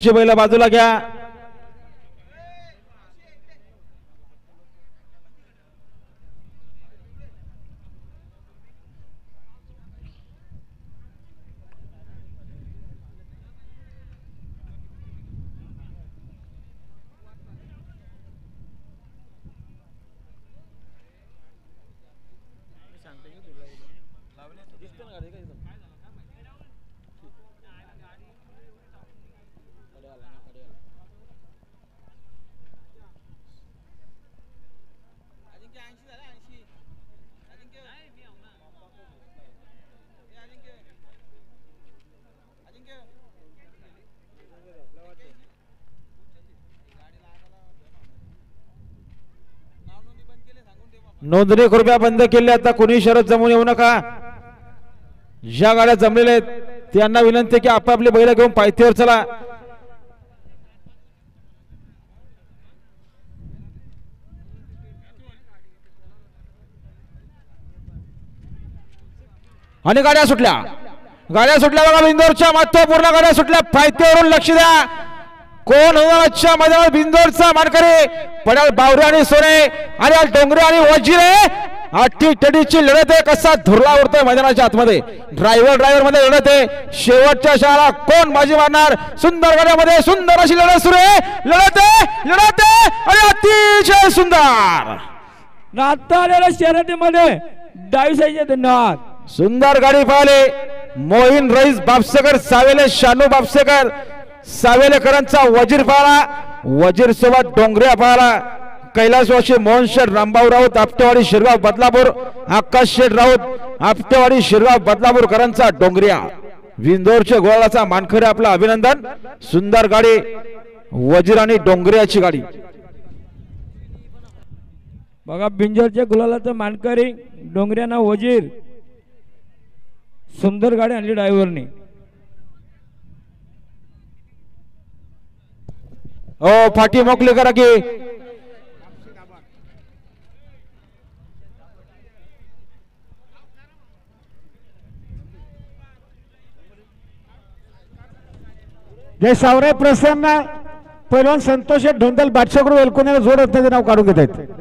बैल बाजूला घ्या। नोंदणी कृपया बंद केली। आता कोणी शरद जमून येऊ नका। ज्या गाड्या जमलेल्या आहेत त्यांना विनंती की आपापली बैल घेऊन पायथ्यावर चला। आणि गाड्या सुटल्या बघा। बिंदोरच्या महत्वपूर्ण गाड्या सुटल्या। पायथ्यावरून लक्ष द्या। कोण होणार आजच्या मैदानात बिंदोरचा मानकरी? पडाल बावरे आणि सोने आणि डोंगरे आणि वजीरे आठी टडीची लढत आहे। कसा धुरळा उडतोय मैदानाच्या आतमध्ये। ड्रायव्हर मध्ये लढत आहे। शेवटच्या शाळा कोण बाजी मारणार? सुंदर गाड्यामध्ये सुंदर अशी लढत सुरू आहे। लढत आहे आणि अतिशय सुंदर नाता आलेल्या शर्यतीमध्ये डावीसाईचे धन्यवाद। सुंदर गाडी पाहिले। मोहीन रईस बापसेकर सावेले शानू बापसेकर सावेलेकरांचा वजीर पाहला। वजीर सोबत डोंगऱ्या पाहला। कैलासवासी मोहन शेठ रामभाऊ राऊत आपटेवाडी शिरगाव बदलापूर। आकाश शेठ राऊत आपटेवाडी शिरगाव बदलापूरकरांचा डोंगऱ्या। विंदोरच्या गोळाचा मानकरी आपला अभिनंदन। सुंदर गाडी वजीर आणि डोंगऱ्याची गाडी बघा। बिंजोरच्या गुलालाचा मानकरी डोंगऱ्याना वजीर। सुंदर गाडी आणली ड्रायव्हरने। ओ फाटी मोकली करा की जय सावरे प्रसन्न पैलवान संतोष ढोंदल बादशाहकडून वेलकुण्याला जोड असण्याचे नाव काढून घेत आहेत।